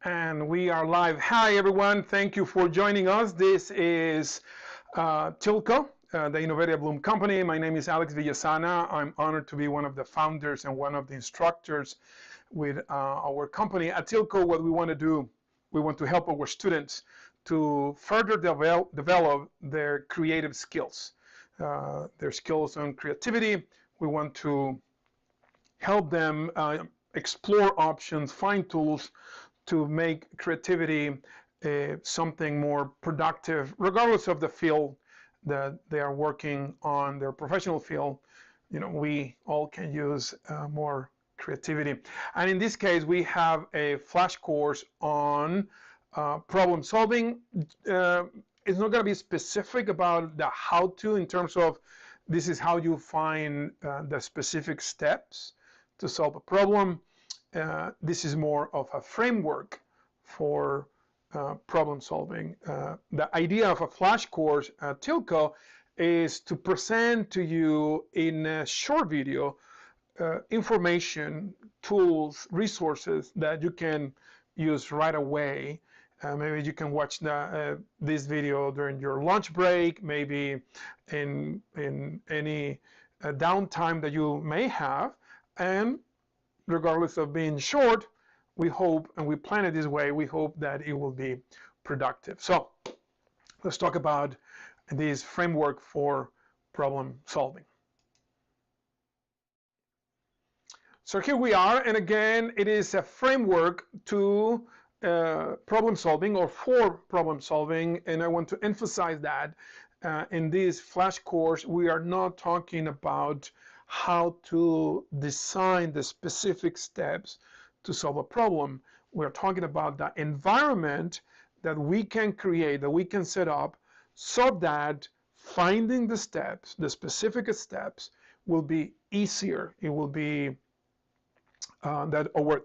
And we are live. Hi, everyone. Thank you for joining us. This is Tilco, the Innovative Bloom Company. My name is Alex Villasana. I'm honored to be one of the founders and one of the instructors with our company. At Tilco, what we want to do, we want to help our students to further develop their creative skills, their skills on creativity. We want to help them explore options, find tools to make creativity something more productive, regardless of the field that they are working on, their professional field. You know, we all can use more creativity. And in this case, we have a flash course on problem solving. It's not going to be specific about the how-to in terms of this is how you find the specific steps to solve a problem. This is more of a framework for problem solving. The idea of a flash course at Tilco is to present to you in a short video information, tools, resources that you can use right away. Maybe you can watch this video during your lunch break, maybe in any downtime that you may have, and regardless of being short, we hope, and we plan it this way, we hope that it will be productive. So let's talk about this framework for problem solving. So here we are, and again, it is a framework to problem solving or for problem solving, and I want to emphasize that in this flash course, we are not talking about how to design the specific steps to solve a problem. We're talking about the environment that we can create, that we can set up, so that finding the steps, the specific steps, will be easier. It will be that our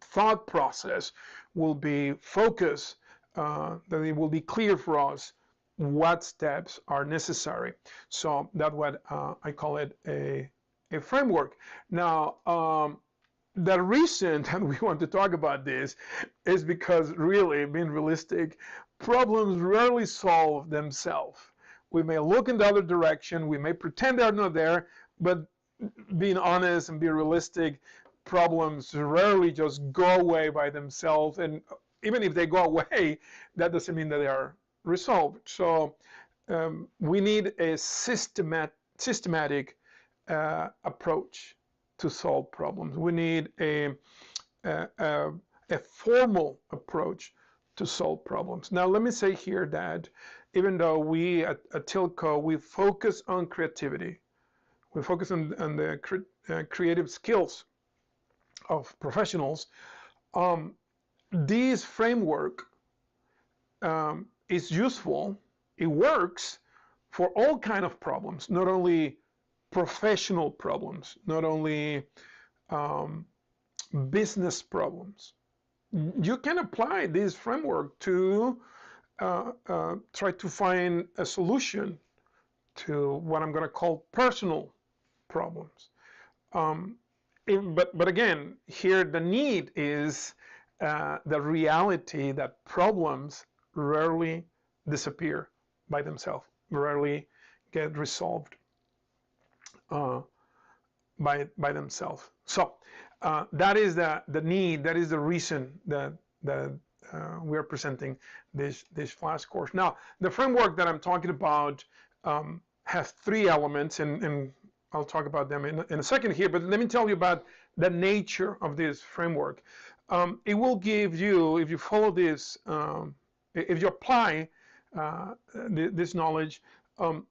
thought process will be focused, that it will be clear for us what steps are necessary. So that's what I call it a framework. Now, the reason that we want to talk about this is because, really, being realistic, problems rarely solve themselves. We may look in the other direction, we may pretend they're not there, but being honest and being realistic, problems rarely just go away by themselves. And even if they go away, that doesn't mean that they are resolved. So we need a systematic approach to solve problems. We need a formal approach to solve problems. Now, let me say here that even though we at Tilco, we focus on creativity, we focus on the creative skills of professionals, this framework is useful. It works for all kinds of problems, not only professional problems, not only business problems. You can apply this framework to try to find a solution to what I'm going to call personal problems. But again, here the need is the reality that problems rarely disappear by themselves, rarely get resolved by themselves. So that is the need, that is the reason that we are presenting this flash course. Now, the framework that I'm talking about has three elements, and I'll talk about them in a second here, but let me tell you about the nature of this framework. It will give you, if you follow this, if you apply this knowledge,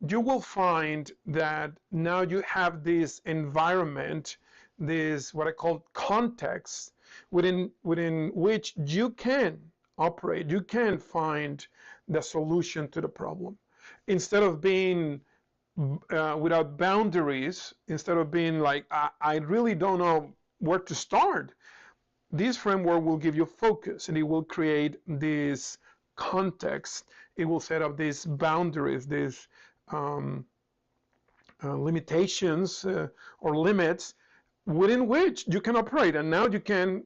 you will find that now you have this environment, this what I call context, within which you can operate, you can find the solution to the problem. Instead of being without boundaries, instead of being like, I really don't know where to start, this framework will give you focus, and it will create this context. It will set up these boundaries, these limitations or limits within which you can operate. And now you can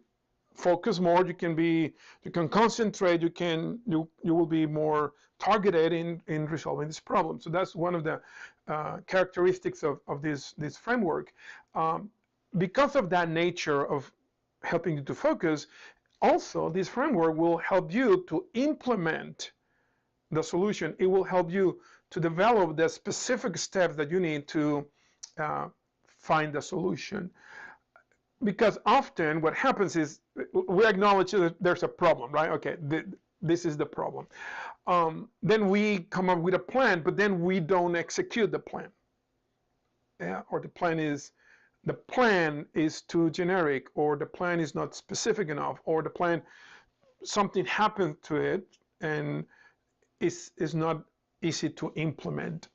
focus more, you can concentrate, you will be more targeted in resolving this problem. So that's one of the characteristics of this framework. Because of that nature of helping you to focus, also this framework will help you to implement the solution. It will help you to develop the specific steps that you need to find the solution. Because often what happens is we acknowledge that there's a problem, right? Okay, this is the problem. Then we come up with a plan, but then we don't execute the plan. Yeah, or the plan is too generic, or the plan is not specific enough, or the plan, something happened to it and is not easy to implement.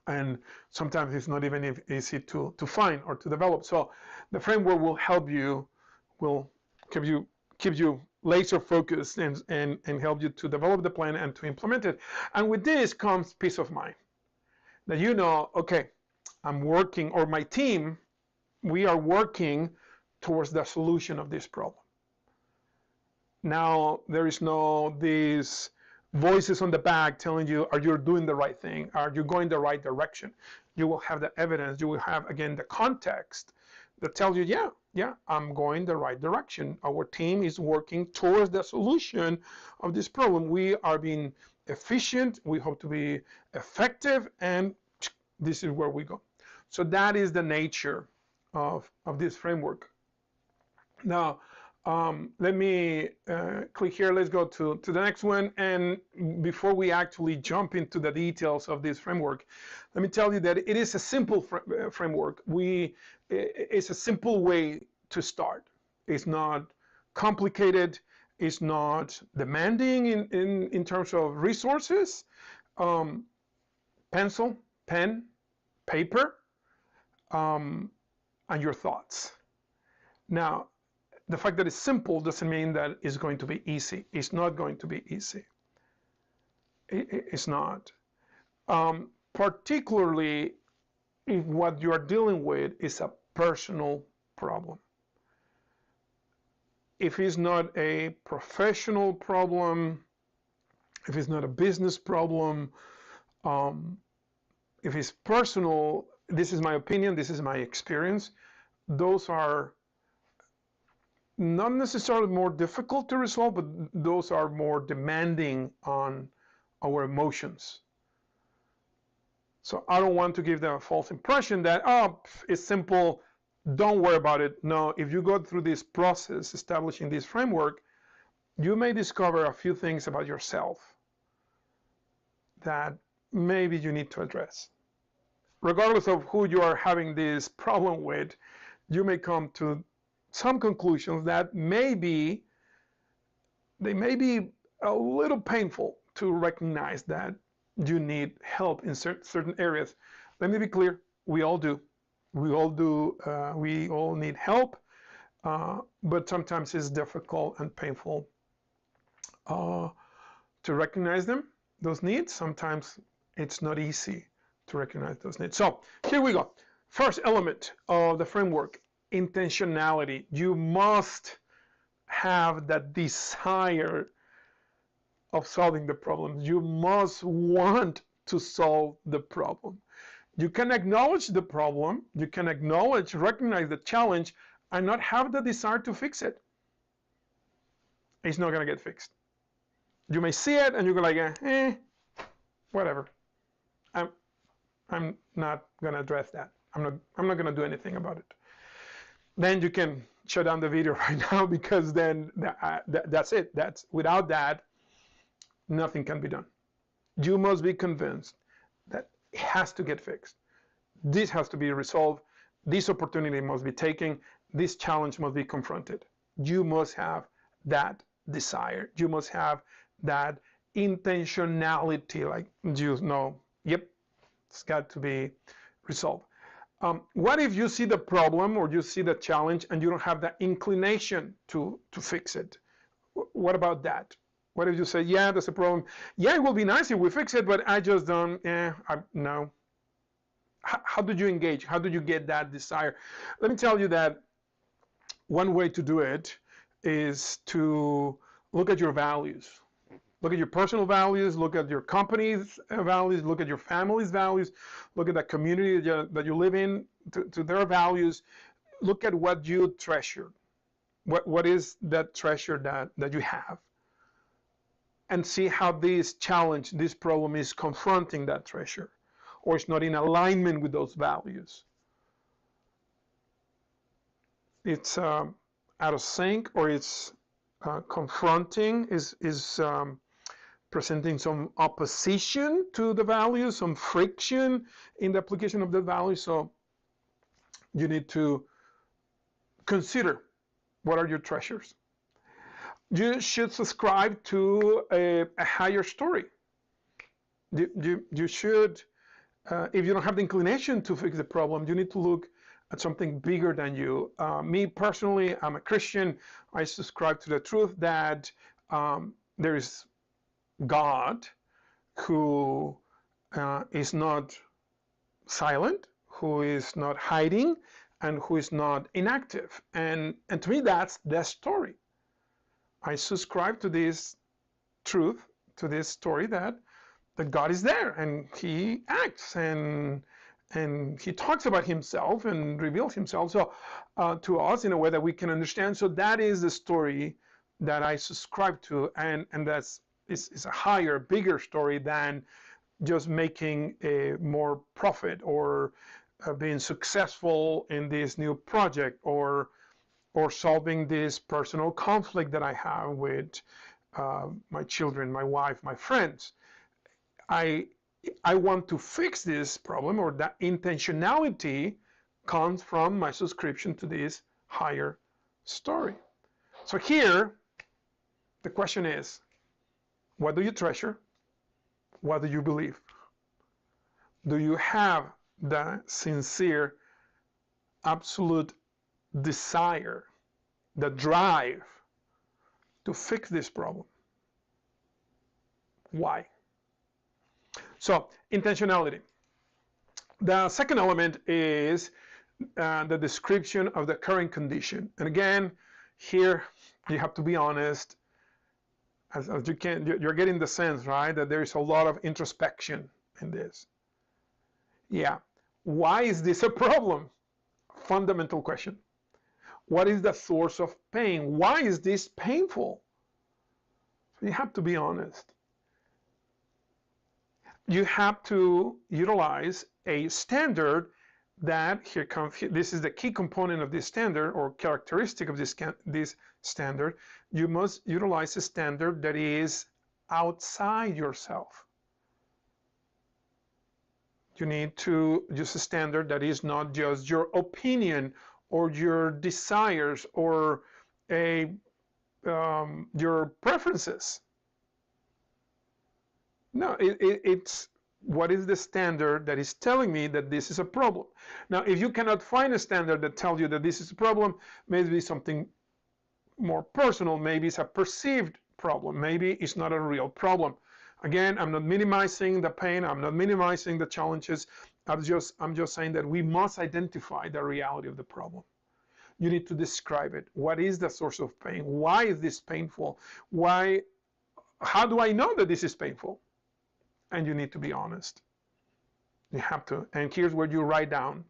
And sometimes it's not even easy to find or to develop. So the framework will help you, will keep you laser focused and help you to develop the plan and to implement it. And with this comes peace of mind, that you know, okay, I'm working, or my team, we are working towards the solution of this problem. Now there is no these voices on the back telling you, are you doing the right thing? Are you going the right direction? You will have the evidence. You will have, again, the context that tells you, yeah, I'm going the right direction. Our team is working towards the solution of this problem. We are being efficient. We hope to be effective, and this is where we go. So that is the nature of this framework. Now, let me click here. Let's go to the next one. And before we actually jump into the details of this framework, let me tell you that it is a simple framework. It's a simple way to start. It's not complicated. It's not demanding in terms of resources. Pencil, pen, paper, and your thoughts. Now, the fact that it's simple doesn't mean that it's going to be easy. It's not going to be easy. It's not. Particularly if what you are dealing with is a personal problem. If it's not a professional problem, if it's not a business problem, if it's personal, this is my opinion, this is my experience, those are not necessarily more difficult to resolve, but those are more demanding on our emotions. So I don't want to give them a false impression that, oh, it's simple, don't worry about it. No, if you go through this process, establishing this framework, you may discover a few things about yourself that maybe you need to address. Regardless of who you are having this problem with, you may come to some conclusions that may be a little painful to recognize that you need help in certain areas. Let me be clear, we all do. We all need help, but sometimes it's difficult and painful to recognize those needs. Sometimes it's not easy to recognize those needs. So here we go. First element of the framework, intentionality. You must have that desire of solving the problem. You must want to solve the problem. You can acknowledge the problem, you can recognize the challenge, and not have the desire to fix it. It's not going to get fixed. You may see it and you go like, whatever. I'm not going to address that. I'm not going to do anything about it. Then you can shut down the video right now, because then that's it. Without that, nothing can be done. You must be convinced that it has to get fixed. This has to be resolved. This opportunity must be taken. This challenge must be confronted. You must have that desire. You must have that intentionality, like you know, yep, it's got to be resolved. What if you see the problem or you see the challenge and you don't have the inclination to fix it? What about that? What if you say, yeah, that's a problem. Yeah, it will be nice if we fix it, but I just don't, no. How did you engage? How do you get that desire? Let me tell you that one way to do it is to look at your values. Look at your personal values, look at your company's values, look at your family's values, look at the community that you live in, to their values. Look at what you treasure. What is that treasure that you have? And see how this challenge, this problem is confronting that treasure, or it's not in alignment with those values. It's out of sync, or it's confronting, is presenting some opposition to the values, some friction in the application of the values. So you need to consider, what are your treasures? You should subscribe to a higher story. You should, if you don't have the inclination to fix the problem, you need to look at something bigger than you. Me personally, I'm a Christian. I subscribe to the truth that there is God who is not silent, who is not hiding, and who is not inactive. And to me, that's the story. I subscribe to this truth, to this story that God is there, and he acts, and he talks about himself and reveals himself to us in a way that we can understand. So that is the story that I subscribe to, and that's is a higher, bigger story than just making a more profit, or being successful in this new project, or solving this personal conflict that I have with my children, my wife, my friends. I want to fix this problem, or that intentionality comes from my subscription to this higher story. So here, the question is, what do you treasure? What do you believe? Do you have the sincere, absolute desire, the drive to fix this problem? Why? So, intentionality. The second element is the description of the current condition. And again, here you have to be honest. As you can, you're getting the sense, right, that there is a lot of introspection in this. Yeah. Why is this a problem? Fundamental question. What is the source of pain? Why is this painful? So you have to be honest. You have to utilize a standard that, here comes, this is the key component of this standard, or characteristic of this standard. You must utilize a standard that is outside yourself. You need to use a standard that is not just your opinion, or your desires, or your preferences. No, it's what is the standard that is telling me that this is a problem. Now, if you cannot find a standard that tells you that this is a problem, maybe something more personal, maybe it's a perceived problem, maybe it's not a real problem. Again, I'm not minimizing the pain, I'm not minimizing the challenges. I'm just saying that we must identify the reality of the problem. You need to describe it. What is the source of pain? Why is this painful? How do I know that this is painful? And you need to be honest. You have to. And here's where you write down,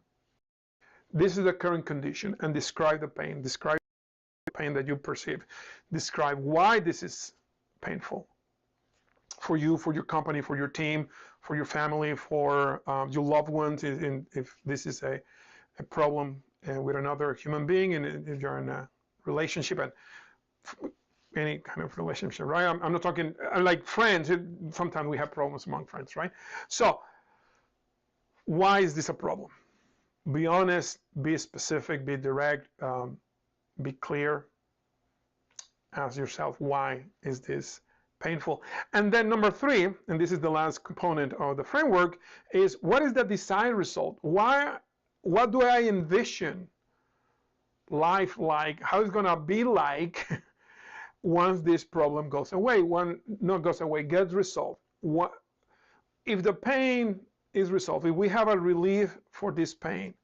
this is the current condition, and describe the pain. Describe the pain that you perceive. Describe why this is painful for you, for your company, for your team, for your family, for your loved ones, if this is a problem with another human being, and if you're in a relationship, and any kind of relationship, right? I'm not talking like friends. Sometimes we have problems among friends, right? So why is this a problem? Be honest, be specific, be direct, be clear. Ask yourself, why is this painful? And then number 3, and this is the last component of the framework, is what is the desired result? What do I envision life like? How it's gonna be like once this problem goes away? Gets resolved. If the pain is resolved, if we have a relief for this pain,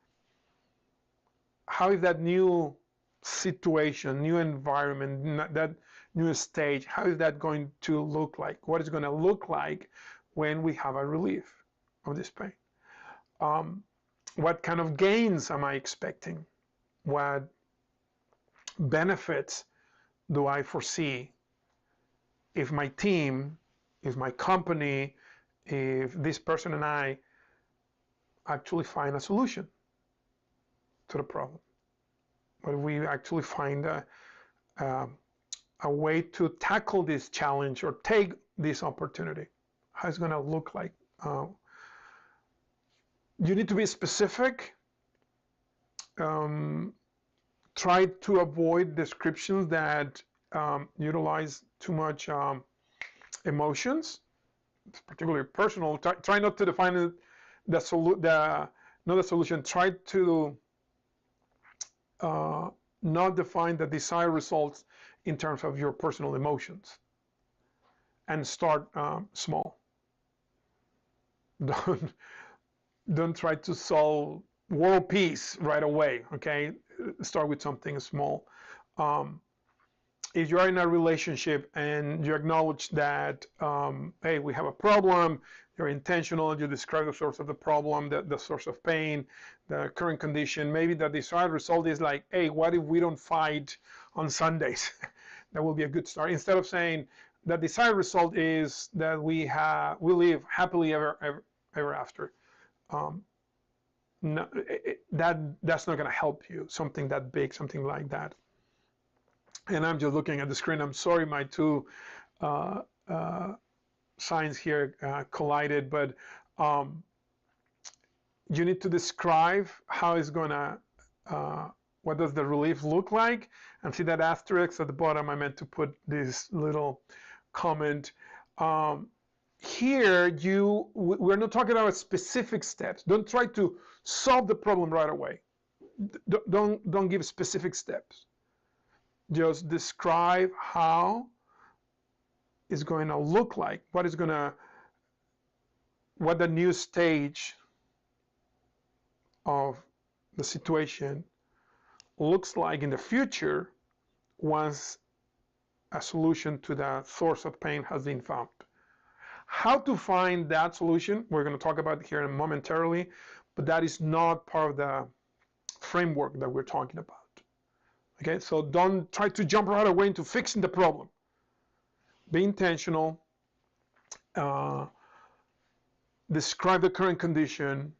how is that new situation, new environment, that new stage, how is that going to look like? What is it going to look like when we have a relief of this pain? What kind of gains am I expecting? What benefits do I foresee if my team, if my company, if this person and I actually find a solution to the problem? But we actually find a way to tackle this challenge or take this opportunity. How it's going to look like. You need to be specific. Try to avoid descriptions that utilize too much emotions, particularly personal. Try not to define not the solution. Try to not define the desired results in terms of your personal emotions, and start small. Don't try to solve world peace right away. Okay, start with something small. If you are in a relationship and you acknowledge that, hey, we have a problem, you're intentional, you describe the source of the problem, the source of pain, the current condition, maybe the desired result is like, hey, what if we don't fight on Sundays? That will be a good start. Instead of saying the desired result is that we live happily ever after. No, that's not going to help you. Something that big, something like that. And I'm just looking at the screen. I'm sorry, my two signs here collided, but you need to describe how it's going to, what does the relief look like? And see that asterisk at the bottom. I meant to put this little comment. Here, we're not talking about specific steps. Don't try to solve the problem right away. Don't give specific steps. Just describe how it's going to look like, what the new stage of the situation looks like in the future once a solution to the source of pain has been found. How to find that solution, we're going to talk about here momentarily, but that is not part of the framework that we're talking about. Okay, so don't try to jump right away into fixing the problem. Be intentional. Describe the current condition.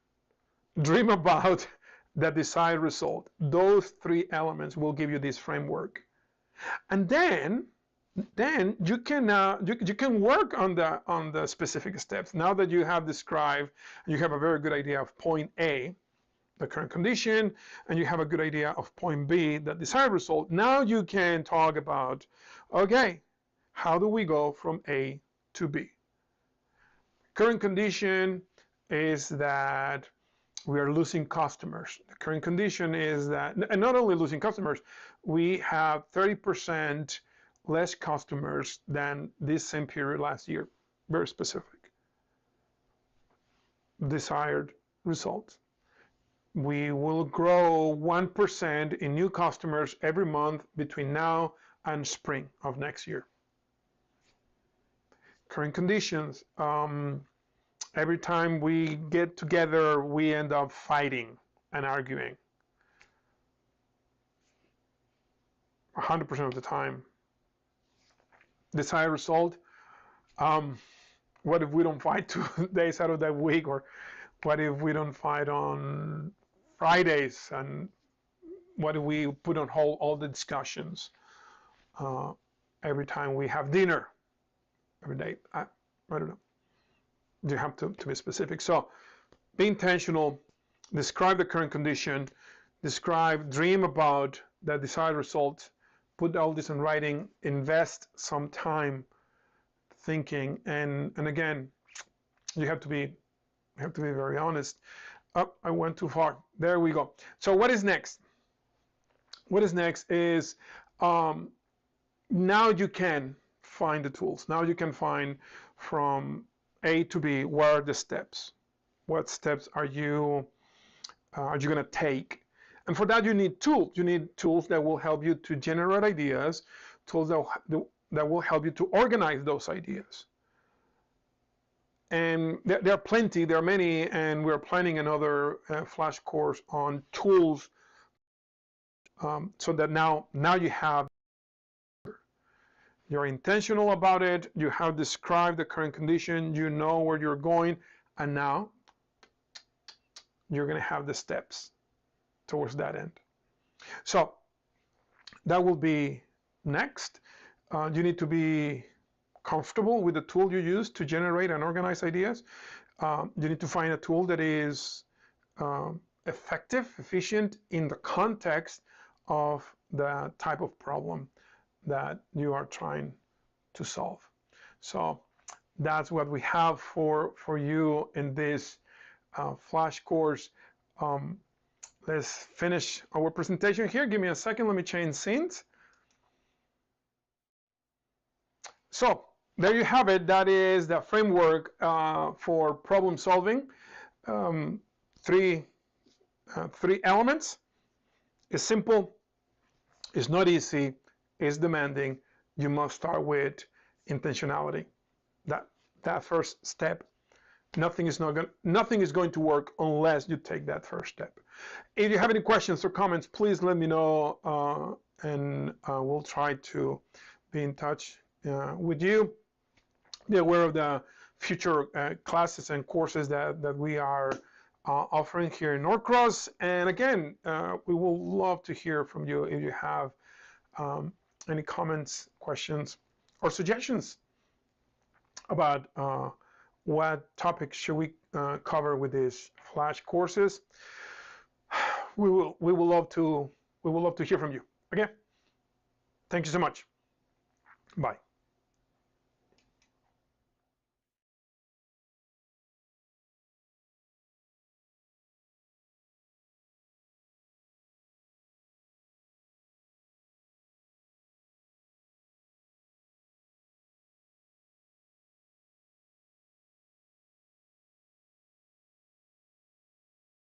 Dream about the desired result. Those three elements will give you this framework. And then you can work on the specific steps. Now that you have described, you have a very good idea of point A, the current condition, and you have a good idea of point B, the desired result. Now you can talk about, okay, how do we go from A to B? Current condition is that we are losing customers. The current condition is that, and not only losing customers, we have 30% less customers than this same period last year. Very specific. Desired result. We will grow 1% in new customers every month between now and spring of next year. Current conditions. Every time we get together, we end up fighting and arguing. 100% of the time. Desired result. What if we don't fight 2 days out of that week? Or what if we don't fight on Fridays? And what if we put on hold all the discussions every time we have dinner? Every day. I don't know. You have to be specific. So be intentional. Describe the current condition. Dream about the desired result. Put all this in writing. Invest some time thinking. And again, you have to be very honest. Oh, I went too far. There we go. So what is next? What is next is now you can find the tools. Now you can find from A to B, what are the steps? What steps are you going to take? And for that, you need tools. You need tools that will help you to generate ideas, tools that will help you to organize those ideas. And there are plenty, there are many, and we're planning another flash course on tools, so that now you have, you're intentional about it, you have described the current condition, you know where you're going, and now you're going to have the steps towards that end. So that will be next. You need to be comfortable with the tool you use to generate and organize ideas. You need to find a tool that is effective, efficient in the context of the type of problem that you are trying to solve. So that's what we have for you in this flash course. Let's finish our presentation here. Give me a second. Let me change scenes. So there you have it. That is the framework for problem solving. Three elements. It's simple. It's not easy. It's demanding. You must start with intentionality. That first step. Nothing is going to work unless you take that first step. If you have any questions or comments, please let me know, and we'll try to be in touch with you. Be aware of the future classes and courses that we are offering here in Norcross. And again, we will love to hear from you if you have any comments, questions, or suggestions about what topics should we cover with these flash courses. We will love to hear from you. Okay. Thank you so much. Bye.